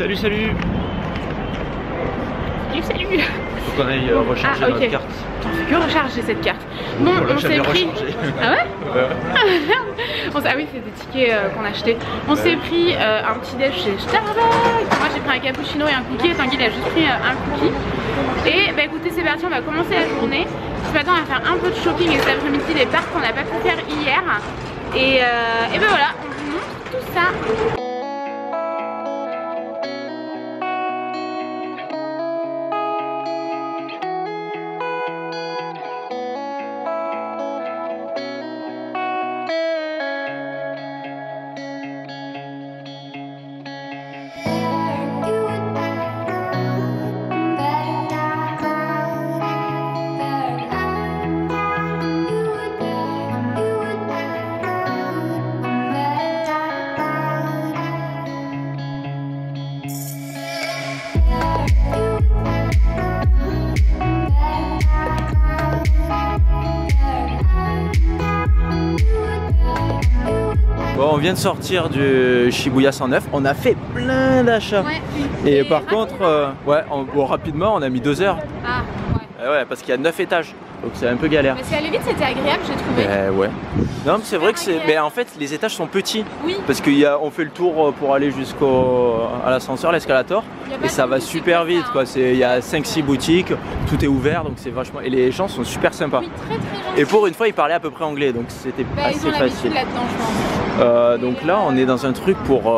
Salut, salut. Salut. Faut qu'on aille recharger notre carte. On fait que recharger cette carte. Bon, voilà, on s'est pris... Ah ouais? Ouais. Ah oui, c'est des tickets qu'on a achetés. On s'est pris un petit déj chez Starbucks. Moi j'ai pris un cappuccino et un cookie. Tanguy il a juste pris un cookie. Et bah écoutez, c'est parti, on va commencer la journée. Ce matin on va faire un peu de shopping et cet après-midi des parcs qu'on n'a pas pu faire hier. Et ben voilà, on vous montre tout ça. Bon, on vient de sortir du Shibuya 109, on a fait plein d'achats. Ouais, et par contre, rapidement, on a mis 2 heures. Ah, ouais. Ouais, parce qu'il y a 9 étages, donc c'est un peu galère. Mais si allait vite, c'était agréable, j'ai trouvé. Ouais. Non, mais c'est vrai que c'est. Mais en fait, les étages sont petits. Oui. Parce qu'on fait le tour pour aller à l'ascenseur, l'escalator. Et ça va super vite, quoi. Il y a 5-6 boutiques, tout est ouvert, donc c'est vachement. Et les gens sont super sympas. Oui, très gentils. Et pour une fois, ils parlaient à peu près anglais, donc c'était assez facile. Là-dedans, je pense. Donc là, on est dans un truc pour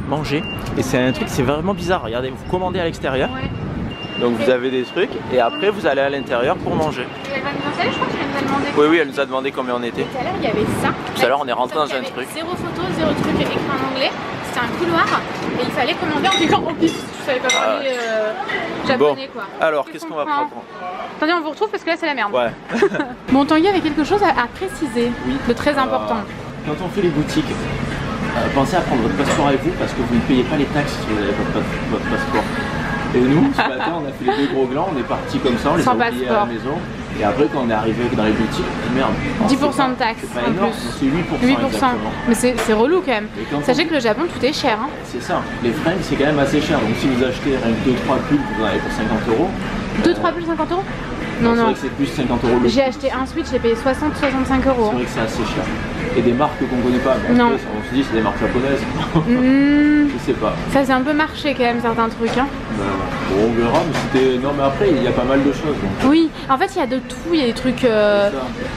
manger. Et c'est un truc, c'est vraiment bizarre. Regardez, vous commandez à l'extérieur. Ouais. Donc vous avez des trucs et après vous allez à l'intérieur pour manger. Elle va nous installer, je crois qu'elle nous a demandé. Oui, elle nous a demandé combien on était. Tout à l'heure, il y avait ça. Tout à l'heure, on est rentré dans un truc. Zéro photo, zéro truc écrit en anglais. C'était un couloir et il fallait commander en disant en plus, je savais pas parler japonais, quoi. Alors, qu'est-ce qu'on va prendre? Attendez, on vous retrouve parce que là, c'est la merde. Ouais. Bon, Tanguy avait quelque chose à préciser, de très important. Quand on fait les boutiques, pensez à prendre votre passeport avec vous parce que vous ne payez pas les taxes si vous avez votre passeport. Et nous, ce matin, on a fait les 2 gros glands, on est parti comme ça, on les a oubliés à la maison. Et après, quand on est arrivé dans les boutiques, merde. 10% de taxes en énorme, plus. C'est 8%. Exactement. Mais c'est relou quand même. Sachez que le Japon, tout est cher. Hein. C'est ça. Les fringues, c'est quand même assez cher. Donc si vous achetez 2-3 pulls, vous en avez pour 50 euros. 2-3 pulls, 50 euros? Non, c'est vrai que c'est plus 50 euros le. J'ai acheté un switch, j'ai payé 60-65 euros. C'est vrai que c'est assez cher. Et des marques qu'on connaît pas. Bon, non. Après, on se dit c'est des marques japonaises. Je sais pas. Ça c'est un peu marché quand même certains trucs. Hein. Bon, on verra, mais c'était. Non mais après il y a pas mal de choses. Donc. Oui, en fait il y a de tout, il y a des trucs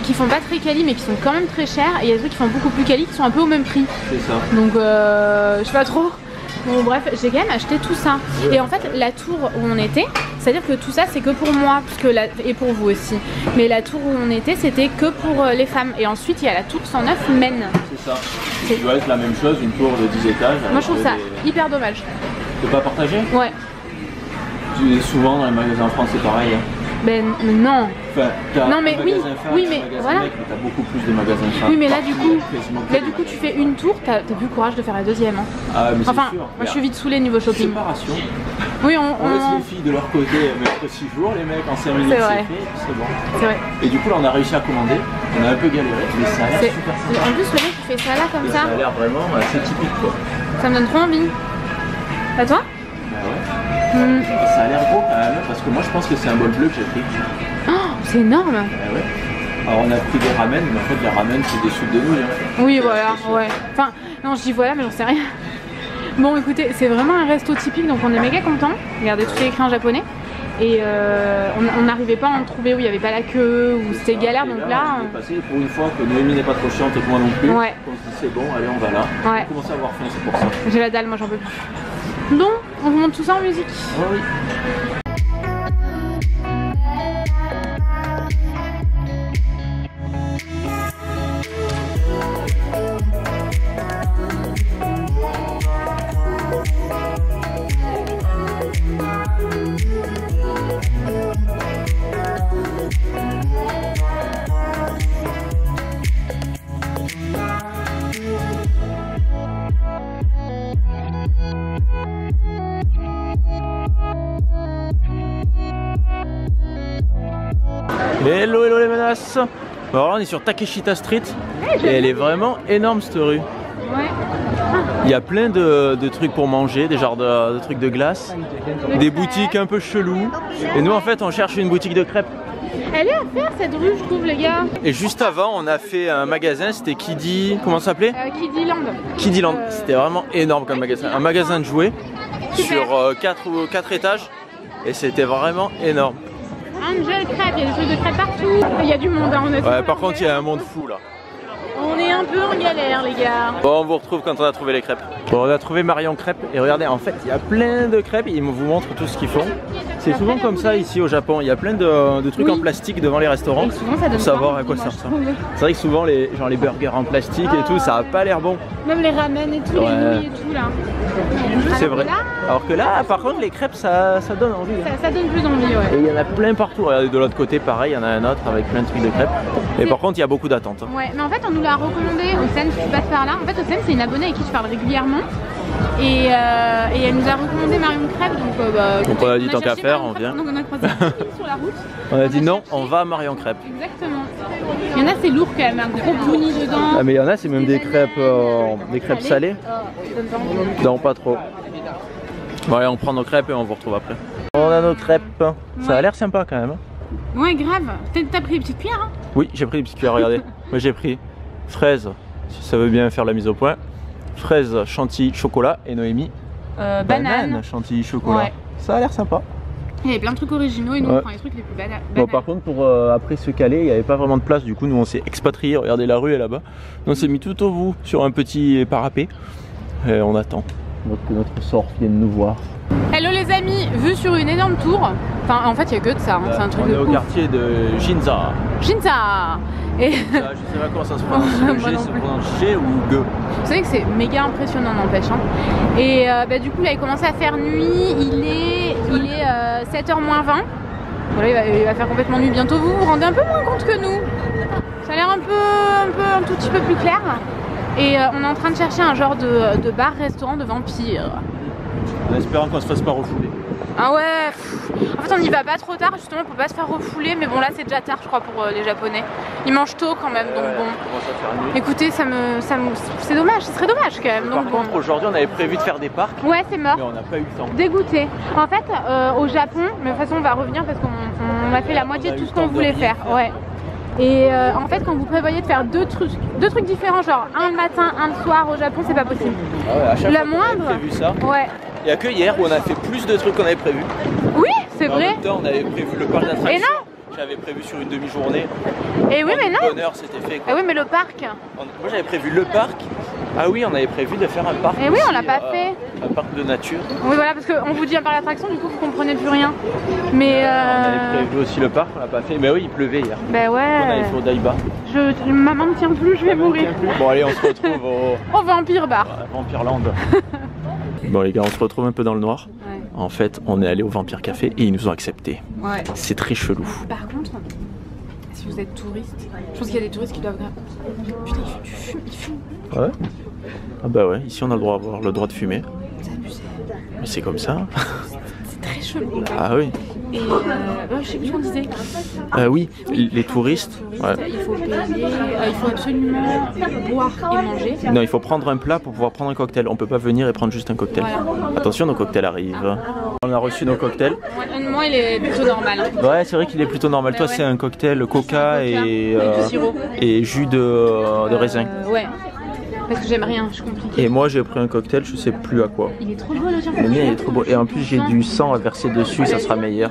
qui font pas très quali mais qui sont quand même très chers. Et il y a des trucs qui font beaucoup plus quali qui sont un peu au même prix. C'est ça. Donc je sais pas trop. Bon bref, j'ai quand même acheté tout ça. Ouais. Et en fait la tour où on était, c'est-à-dire que tout ça c'est que pour moi et pour vous aussi. Mais la tour où on était c'était que pour les femmes. Et ensuite il y a la tour 109 men. C'est ça. Ça doit être la même chose, une tour de 10 étages. Moi je trouve ça hyper dommage. Tu peux pas partager? Ouais. Souvent dans les magasins en France c'est pareil. Hein. Ben non. Enfin, non mais oui, mais voilà. T'as beaucoup plus de magasins femmes. Oui mais là du coup tu fais une tour, t'as plus le courage de faire la deuxième. Hein. Ah mais enfin, sûr. moi je suis vite saoulée niveau shopping. Séparation. Oui on laisse les filles de leur côté mettre 6 jours, les mecs en 5 minutes c'est fait, c'est bon. C'est vrai. Et du coup là on a réussi à commander, on a un peu galéré, mais ça a l'air super sympa. En plus le mec qui fait ça là comme ça. Ça a l'air vraiment assez typique quoi. Ça me donne trop envie. Pas toi? Bah ouais. Ça a l'air gros quand même, parce que moi je pense que c'est un bol bleu que j'ai pris. Oh, c'est énorme. Ouais. Alors on a pris des ramen, mais en fait les ramen c'est des soupes de nouilles. Hein. Oui voilà, ouais. Enfin, non je dis voilà mais j'en sais rien. Bon écoutez, c'est vraiment un resto typique donc on est méga contents. Regardez, tout est écrit en japonais. Et on n'arrivait pas à en trouver où il n'y avait pas la queue, où c'était galère, donc là... On est passé pour une fois que Noémie n'est pas trop chiante et que moi non plus. Ouais. On se dit c'est bon, allez on va là. Ouais. On commence à avoir faim, c'est pour ça. J'ai la dalle, moi j'en peux plus. Donc, on vous montre tout ça en musique. Oui. Hello hello les menaces. Alors là on est sur Takeshita Street et elle est vraiment énorme cette rue. Ouais. Il y a plein de trucs pour manger, des genres de trucs de glace, des boutiques un peu chelous. Et nous en fait on cherche une boutique de crêpes. Elle est à faire cette rue, je trouve, les gars. Et juste avant, on a fait un magasin, c'était Kiddy. Comment ça s'appelait? Kiddyland. Kiddyland. C'était vraiment énorme comme magasin. Un magasin de jouets sur 4 étages. Et c'était vraiment énorme. Angel crêpes, il y a des trucs de crêpes partout. Il y a du monde, hein, honnêtement. Ouais, par contre, il y a un monde fou là. On est un peu en galère, les gars. Bon, on vous retrouve quand on a trouvé les crêpes. Bon, on a trouvé Marion Crêpes et regardez, en fait, il y a plein de crêpes. Ils vous montrent tout ce qu'ils font. C'est souvent comme ça ici au Japon. Il y a plein de trucs en plastique devant les restaurants pour savoir à quoi ça ressemble. C'est vrai que souvent, les burgers en plastique et tout, ça a pas l'air bon. Même les ramen et tout, les nouilles et tout là. C'est vrai. Alors que là, par contre, les crêpes, ça donne envie. Ça donne plus envie, ouais. Et il y en a plein partout. Regardez, de l'autre côté, pareil, il y en a un autre avec plein de trucs de crêpes. Et par contre, il y a beaucoup d'attentes. Ouais, mais en fait, on nous l'a recommandé. Océane, si tu passes par là. En fait, Océane, c'est une abonnée avec qui je parle régulièrement. Et elle nous a recommandé Marion Crêpes. Donc on a dit tant qu'à faire, on vient. Donc on a croisé sur la route. On a dit non, on va à Marion Crêpes. Exactement. Il y en a, c'est lourd quand même, un gros brownie dedans. Ah, mais il y en a, c'est même des crêpes salées. Non, pas trop. Bon, allez, on prend nos crêpes et on vous retrouve après. On a nos crêpes. Ça a l'air sympa quand même. Ouais, grave. T'as pris des petites cuillères, hein? Oui, j'ai pris des petites cuillères, regardez. Moi j'ai pris fraise, si ça veut bien faire la mise au point. Fraise, chantilly, chocolat et Noémie. Banane, chantilly, chocolat. Ouais. Ça a l'air sympa. Il y avait plein de trucs originaux et nous on prend les trucs les plus banals. Bon, par contre, pour après se caler, il n'y avait pas vraiment de place. Du coup, nous on s'est expatriés. Regardez, la rue est là-bas. On s'est mis tout au bout sur un petit parapet. Et on attend que notre sort vienne nous voir. Hello les amis, vue sur une énorme tour. Enfin, en fait, il n'y a que de ça. Hein. C'est un truc on de est au quartier de Ginza. Ginza. Et... je sais pas comment ça se prononce. Le G se prononce G ou G. Vous savez que c'est méga impressionnant, n'empêche. Hein. Et du coup, là, il commence à faire nuit. Il est 7h moins 20. Voilà, il va faire complètement nuit bientôt. Vous vous rendez un peu moins compte que nous. Ça a l'air un tout petit peu plus clair. Et on est en train de chercher un genre de bar-restaurant de vampires. En espérant qu'on se fasse pas refouler. Ah ouais, en fait on n'y va pas trop tard justement pour pas se faire refouler, mais bon là c'est déjà tard je crois pour les Japonais. Ils mangent tôt quand même, donc bon. Écoutez, c'est dommage, ce serait dommage quand même. Par contre aujourd'hui on avait prévu de faire des parcs. Ouais, c'est mort. Mais on n'a pas eu le temps. Dégoûté. En fait au Japon, mais de toute façon on va revenir parce qu'on a fait la moitié de tout ce qu'on voulait faire. Ouais. Et en fait quand vous prévoyez de faire deux trucs différents, genre un le matin, un le soir au Japon, c'est pas possible. Ah ouais, à chaque la fois moindre. On avait prévu ça. Ouais. Il n'y a que hier où on a fait plus de trucs qu'on avait prévu. Oui, c'est vrai. En même temps, on avait prévu le parc d'attractions. Et non. J'avais prévu sur une demi-journée. Et oui, mais non. Bonne heure, c'était fait. Et oui, mais le parc. Moi, j'avais prévu le parc. Ah oui, on avait prévu de faire un parc. Et oui, on l'a pas fait. Un parc de nature. Oui, voilà, parce qu'on vous dit un parc d'attractions, du coup, vous comprenez plus rien. Mais on avait prévu aussi le parc, on l'a pas fait. Mais oui, il pleuvait hier. Ben ouais. On avait fait au Daiba. Maman ne tient plus, je vais mourir. Bon, allez, on se retrouve au Vampire Bar. Vampire Land. Bon les gars, on se retrouve un peu dans le noir. Ouais. En fait, on est allé au Vampire Café et ils nous ont acceptés. Ouais. C'est très chelou. Par contre, si vous êtes touriste, je pense qu'il y a des touristes qui doivent... Putain, ils fument. Ouais. Ah bah ouais, ici on a le droit de fumer. C'est abusé. Mais c'est comme ça. C'est très chelou. Ah oui. Et je sais plus ce qu'on disait. Oui, les touristes. Ouais. Il faut payer, il faut absolument boire et manger. Non, il faut prendre un plat pour pouvoir prendre un cocktail. On peut pas venir et prendre juste un cocktail. Voilà. Attention, nos cocktails arrivent. On a reçu nos cocktails. Moi, il est plutôt normal. Ouais, c'est vrai qu'il est plutôt normal. Toi, c'est un cocktail coca et jus de raisin. Ouais. Parce que j'aime rien, je compliqué. Et moi j'ai pris un cocktail, je sais plus à quoi. Il est trop beau le tien. Le mien il est trop beau. Et en plus j'ai du sang à verser dessus, ça sera meilleur.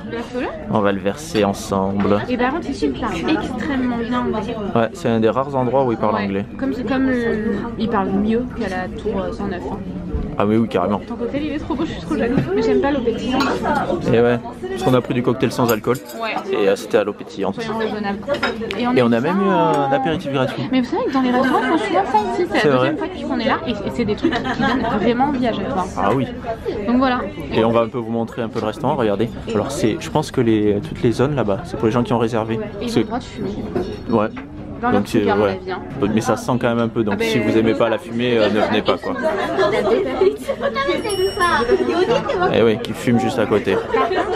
On va le verser ensemble. Et par contre ici il parle extrêmement bien anglais. Ouais, c'est un des rares endroits où il parle anglais. Comme il parle mieux qu'à la tour 109. Ah oui, carrément. Ton cocktail il est trop beau, je suis trop jalouse. Mais j'aime pas l'eau pétillante. Et ouais, parce qu'on a pris du cocktail sans alcool. Ouais. Et c'était à l'eau pétillante. Soyons raisonnables. Et on a même eu un apéritif gratuit. Mais vous savez que dans les restaurants on fait souvent ça ici, c'est la deuxième fois qu'on est là. Et c'est des trucs qui donnent vraiment envie à chaque fois. Ah oui. Donc voilà. Et on va un peu vous montrer un peu le restaurant, regardez. Alors je pense que toutes les zones là-bas, c'est pour les gens qui ont réservé. Et ils ont le droit de fumer. Ouais. Dans donc c'est ouais. Mais ça sent quand même un peu, donc si vous aimez pas la fumée, ne venez pas quoi. Et oui, qui fume juste à côté.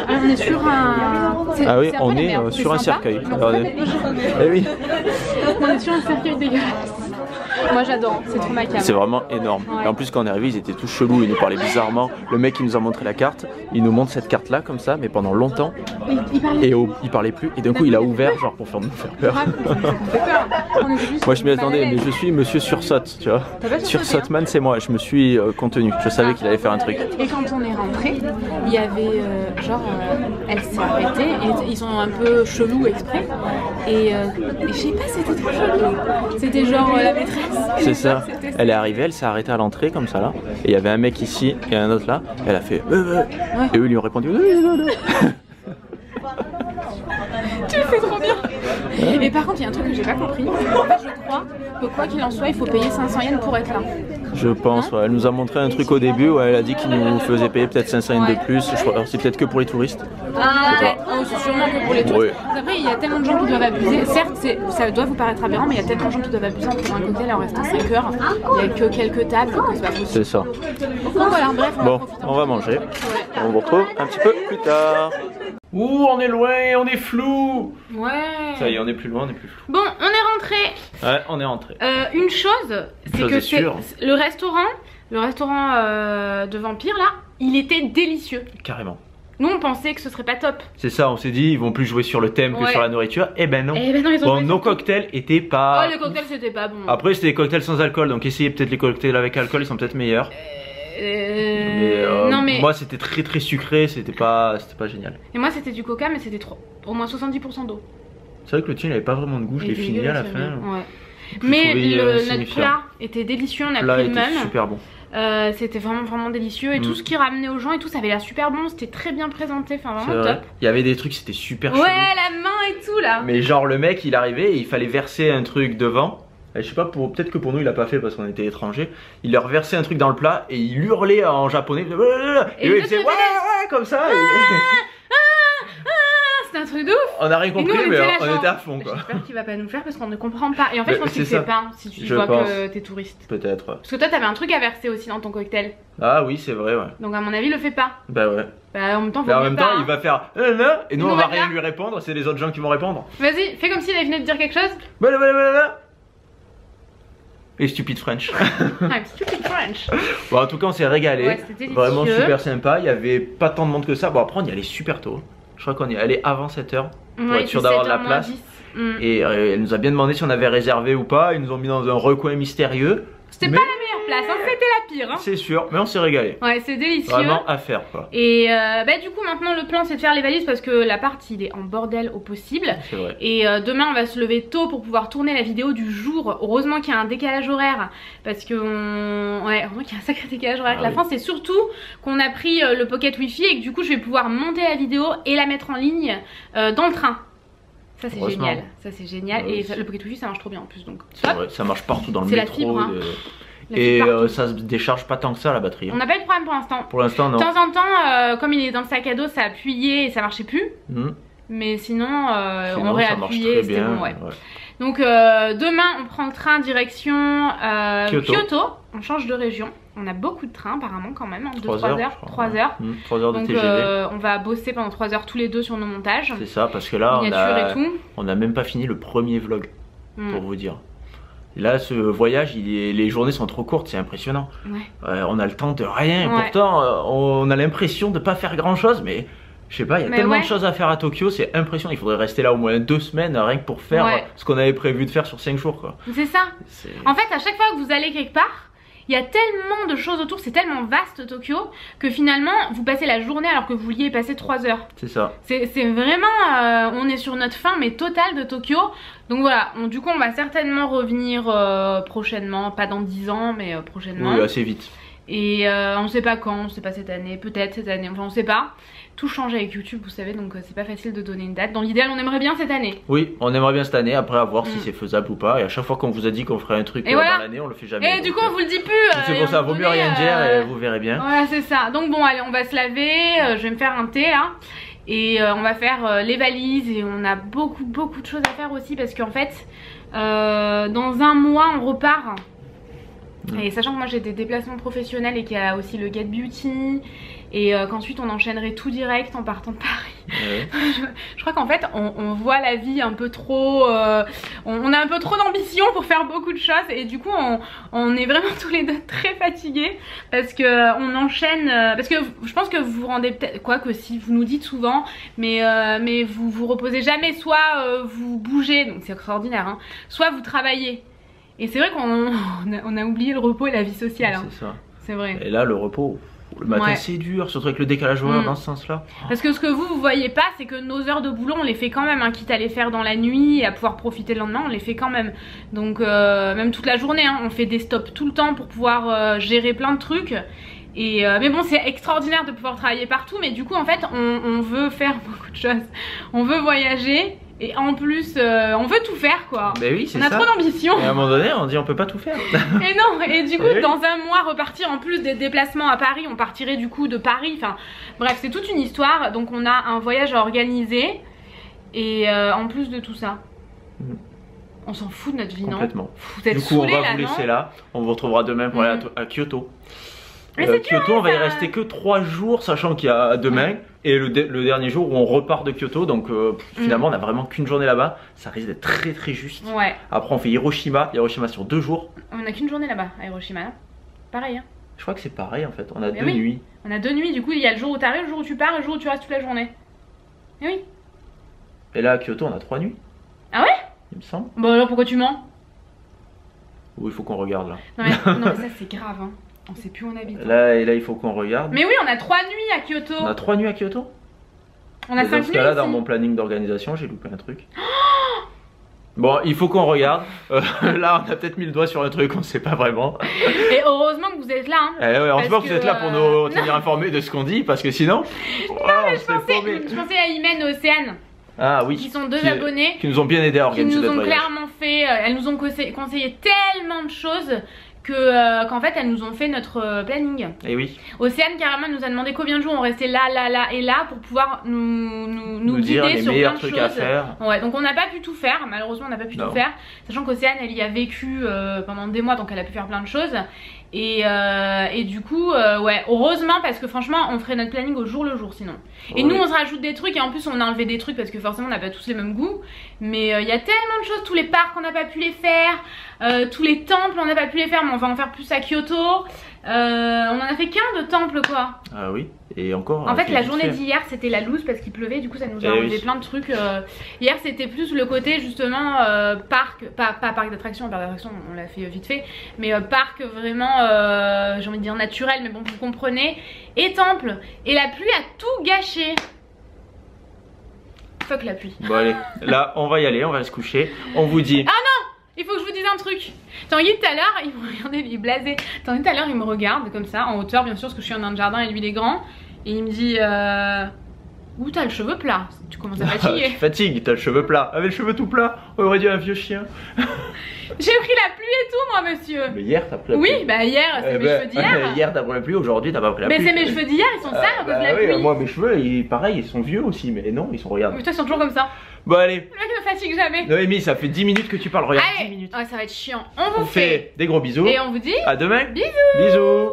On est sur un... Ah oui, on est sur un cercueil. Et oui. On est sur un cercueil dégueulasse. Moi j'adore, c'est trop macabre. C'est vraiment énorme. Ouais. Et en plus quand on est arrivé, ils étaient tous chelous, ils nous parlaient bizarrement. Le mec qui nous a montré la carte, il nous montre cette carte là comme ça, mais pendant longtemps. Il parlait plus. Et d'un coup il a ouvert genre pour nous faire peur. Moi je m'y attendais, mais je suis monsieur Sursaute, tu vois. Sursauteman c'est moi, je me suis contenu. Je savais qu'il allait faire un truc. Et quand on est rentré, il y avait elle s'est arrêtée et ils sont un peu chelous exprès. Et je sais pas, c'était trop chelou. C'était genre la maîtresse. C'est ça. Elle est arrivée, elle s'est arrêtée à l'entrée comme ça là. Et il y avait un mec ici et un autre là. Elle a fait ouais. Et eux ils lui ont répondu Tu le fais trop bien. Mais par contre il y a un truc que j'ai pas compris. En fait je crois que quoi qu'il en soit il faut payer 500 yens pour être là. Je pense, ouais. Elle nous a montré un truc au début où elle a dit qu'il nous faisait payer peut-être 500 yens de plus. Je crois c'est peut-être que pour les touristes. Ah ouais, c'est sûrement que pour les touristes. Oui. Après il y a tellement de gens qui doivent abuser. Certes ça doit vous paraître aberrant, mais il y a tellement de gens qui doivent abuser en prenant un cocktail en restant 5 heures. Il n'y a que quelques tables, donc c'est pas possible. C'est ça. Donc voilà, bref, on va manger. On vous retrouve un petit peu plus tard. Ouh, on est loin, on est flou. Ouais. Ça y est, on est plus loin, on est plus flou. Bon, on est rentré. Ouais, on est rentré. Une chose, c'est que c'est le restaurant de vampires là, il était délicieux. Carrément. Nous on pensait que ce serait pas top. C'est ça, on s'est dit ils vont plus jouer sur le thème que sur la nourriture. Eh ben non. Ils ont nos cocktails étaient pas. Oh les cocktails c'était pas bon. Après c'était des cocktails sans alcool, donc essayez peut-être les cocktails avec alcool, ils sont peut-être meilleurs. Non mais moi c'était très sucré, c'était pas génial. Et moi c'était du coca mais c'était trop, au moins 70% d'eau. C'est vrai que le tien il avait pas vraiment de goût, je l'ai fini à la fin. Ouais. Mais notre plat était délicieux, on a pris le même. Super bon. C'était vraiment délicieux et tout ce qui ramenait aux gens et tout ça avait l'air super bon, c'était très bien présenté, enfin vraiment top. Il y avait des trucs c'était super chelou. Ouais la main et tout là. Mais genre le mec il arrivait et il fallait verser un truc devant. Je sais pas, peut-être que pour nous il a pas fait parce qu'on était étrangers. Il leur versait un truc dans le plat et il hurlait en japonais. Et eux ils faisaient ouais comme ça. C'était un truc de ouf. On a rien compris mais on était à fond quoi. J'espère qu'il va pas nous faire parce qu'on ne comprend pas. Et en fait je pense qu'il sait pas si tu vois que t'es touriste. Peut-être. Parce que toi t'avais un truc à verser aussi dans ton cocktail. Ah oui c'est vrai ouais. Donc à mon avis il le fait pas. Bah ouais. Bah en même temps, il va faire et nous on va rien lui répondre, c'est les autres gens qui vont répondre. Vas-y, fais comme s'il venait de dire quelque chose. Voilà. Et stupid French. Stupid French. Bon en tout cas on s'est régalé. Ouais, c'était vraiment super sympa, il y avait pas tant de monde que ça. Bon après on y allait super tôt. Je crois qu'on y allait avant 7h pour être sûr d'avoir de la place. Et elle nous a bien demandé si on avait réservé ou pas. Ils nous ont mis dans un recoin mystérieux. C'était pas la meilleure place, hein, c'était la pire. Hein. C'est sûr, mais on s'est régalé. Ouais, c'est délicieux. Vraiment à faire quoi. Et du coup maintenant le plan c'est de faire les valises parce que l'appart il est en bordel au possible. C'est vrai. Et demain on va se lever tôt pour pouvoir tourner la vidéo du jour. Heureusement qu'il y a un décalage horaire parce que heureusement qu'il y a un sacré décalage horaire avec la France. C'est surtout qu'on a pris le pocket wifi et que du coup je vais pouvoir monter la vidéo et la mettre en ligne dans le train. Ça c'est génial, ça c'est génial et le pocket wifi ça marche trop bien en plus donc. C'est vrai, ça marche partout dans le métro. C'est la fibre. Hein. Et ça se décharge pas tant que ça la batterie. On n'a pas eu de problème pour l'instant. Pour l'instant non. De temps en temps, comme il est dans le sac à dos, ça appuyait et ça marchait plus. Mais sinon, on réappuyait et c'était bon ouais. Donc demain on prend le train direction Kyoto. On change de région. On a beaucoup de trains apparemment quand même, 2-3 heures. 3 heures. 3 heures de donc, TGV. On va bosser pendant 3 heures tous les deux sur nos montages. C'est ça parce que là on a même pas fini le premier vlog pour vous dire. Là ce voyage les journées sont trop courtes, c'est impressionnant. On a le temps de rien et pourtant on a l'impression de pas faire grand chose mais je sais pas, il y a tellement de choses à faire à Tokyo, c'est impressionnant. Il faudrait rester là au moins 2 semaines rien que pour faire ce qu'on avait prévu de faire sur 5 jours quoi. C'est ça. En fait à chaque fois que vous allez quelque part, il y a tellement de choses autour, c'est tellement vaste Tokyo que finalement vous passez la journée alors que vous vouliez passer 3 heures. C'est ça. C'est vraiment, on est sur notre fin mais totale de Tokyo. Donc voilà, du coup on va certainement revenir prochainement, pas dans 10 ans mais prochainement. Oui assez vite. Et on sait pas quand, on sait pas cette année, peut-être cette année, enfin on sait pas. Tout change avec YouTube vous savez donc c'est pas facile de donner une date. Dans l'idéal on aimerait bien cette année. Oui on aimerait bien cette année, après à voir si c'est faisable ou pas. Et à chaque fois qu'on vous a dit qu'on ferait un truc dans l'année on le fait jamais. Et du coup on vous le dit plus. C'est pour ça, vaut mieux rien dire et vous verrez bien. Voilà c'est ça, donc bon allez on va se laver, je vais me faire un thé là. Et on va faire les valises et on a beaucoup de choses à faire aussi parce qu'en fait dans un mois on repart. Et sachant que moi j'ai des déplacements professionnels et qu'il y a aussi le Get Beauty et qu'ensuite on enchaînerait tout direct en partant de Paris. Je crois qu'en fait on voit la vie un peu trop, on a un peu trop d'ambition pour faire beaucoup de choses et du coup on est vraiment tous les deux très fatigués parce que on enchaîne, parce que je pense que vous vous rendez peut-être, quoi que si vous nous dites souvent, mais vous vous reposez jamais, soit vous bougez, donc c'est extraordinaire, hein, soit vous travaillez. Et c'est vrai qu'on a oublié le repos et la vie sociale. Hein. C'est ça. C'est vrai. Et là, le repos, le matin, c'est dur, surtout avec le décalage horaire dans ce sens-là. Parce que ce que vous voyez pas, c'est que nos heures de boulot, on les fait quand même, hein, quitte à les faire dans la nuit et à pouvoir profiter le lendemain, on les fait quand même. Donc même toute la journée, hein, on fait des stops tout le temps pour pouvoir gérer plein de trucs. Et mais bon, c'est extraordinaire de pouvoir travailler partout, mais du coup en fait on veut faire beaucoup de choses. On veut voyager et en plus on veut tout faire quoi. Mais oui, c'est ça. On a trop d'ambition. Et à un moment donné on dit on peut pas tout faire. Et non, et du coup dans un mois repartir, en plus des déplacements à Paris, on partirait du coup de Paris, enfin bref c'est toute une histoire. Donc on a un voyage à organiser et en plus de tout ça on s'en fout de notre vie. Complètement. Vous êtes du coup saoulés, on va vous laisser là, on vous retrouvera demain pour aller à Kyoto. Kyoto, on va y rester que 3 jours, sachant qu'il y a demain et le dernier jour où on repart de Kyoto. Donc finalement, on n'a vraiment qu'une journée là-bas. Ça risque d'être très très juste. Ouais. Après, on fait Hiroshima sur 2 jours. On n'a qu'une journée là-bas à Hiroshima. Hein. Pareil. Hein. Je crois que c'est pareil en fait. On a 2 nuits. On a 2 nuits. Du coup, il y a le jour où tu arrives, le jour où tu pars, et le jour où tu restes toute la journée. Et oui. Et là, à Kyoto, on a 3 nuits. Ah ouais? Il me semble. Bon, alors pourquoi tu mens? Oui, il faut qu'on regarde là. Non, mais ça, c'est grave. Hein. On sait plus où on habite. Là, et là, il faut qu'on regarde. Mais oui, on a 3 nuits à Kyoto. On a 3 nuits à Kyoto. On a 5 nuits. Dans ce cas-là, dans mon planning d'organisation, j'ai loupé un truc. Bon, il faut qu'on regarde. Là, on a peut-être mis le doigt sur un truc, on ne sait pas vraiment. Et heureusement que vous êtes là. Hein, ouais, heureusement que vous êtes là pour nous tenir informés de ce qu'on dit, parce que sinon. Non, mais je pensais à Imen et Océane. Ah oui. Qui sont 2 abonnés. Qui nous ont bien aidé à organiser notre voyage. Qui nous ont clairement fait. Elles nous ont conseillé tellement de choses. Qu'en fait elles nous ont fait notre planning. Et oui. Océane carrément nous a demandé combien de jours on restait là et là pour pouvoir nous dire guider les sur meilleurs plein de trucs choses. à faire. Ouais, donc on n'a pas pu tout faire, malheureusement on n'a pas pu tout faire, sachant qu'Océane elle y a vécu pendant des mois, donc elle a pu faire plein de choses. Et du coup ouais, heureusement, parce que franchement on ferait notre planning au jour le jour sinon. Et nous on se rajoute des trucs, et en plus on a enlevé des trucs parce que forcément on n'a pas tous les mêmes goûts. Mais il y a tellement de choses, tous les parcs on n'a pas pu les faire, tous les temples on n'a pas pu les faire, mais on va en faire plus à Kyoto. On en a fait qu'un de temple quoi. Ah oui, et encore. En fait la journée d'hier c'était la loose parce qu'il pleuvait, du coup ça nous a enlevé plein de trucs. Hier c'était plus le côté justement parc, pas parc d'attractions, on l'a fait vite fait, mais parc vraiment j'ai envie de dire naturel, mais bon vous comprenez, et temple. Et la pluie a tout gâché. Fuck la pluie. Bon allez, là on va y aller, on va se coucher. On vous dit. Ah non, il faut que je vous dise un truc. Tanguy tout à l'heure, il me regardait, il est blasé. Tanguy tout à l'heure, il me regarde comme ça, en hauteur bien sûr, parce que je suis en un jardin et lui il est grand. Et il me dit ouh, t'as le cheveu plat, tu commences à fatiguer. Tu fatigues, t'as le cheveu plat. Avec le cheveu tout plat, on aurait dit un vieux chien. J'ai pris la pluie et tout moi monsieur. Mais hier t'as pris la pluie. Oui, bah hier, c'est mes cheveux d'hier. Hier t'as pris la pluie, aujourd'hui t'as pas pris la pluie. Mais c'est mes cheveux d'hier, ils sont sales à cause de la pluie. Moi mes cheveux, pareil, ils sont vieux aussi, mais non, ils sont, regarde. Mais toi ils sont toujours comme ça. Bon allez. Le mec me fatigue jamais. Noémie, ça fait 10 minutes que tu parles, regarde. Allez. 10 minutes. Ouais, ça va être chiant. On vous fait des gros bisous. Et on vous dit à demain. Bisous. Bisous.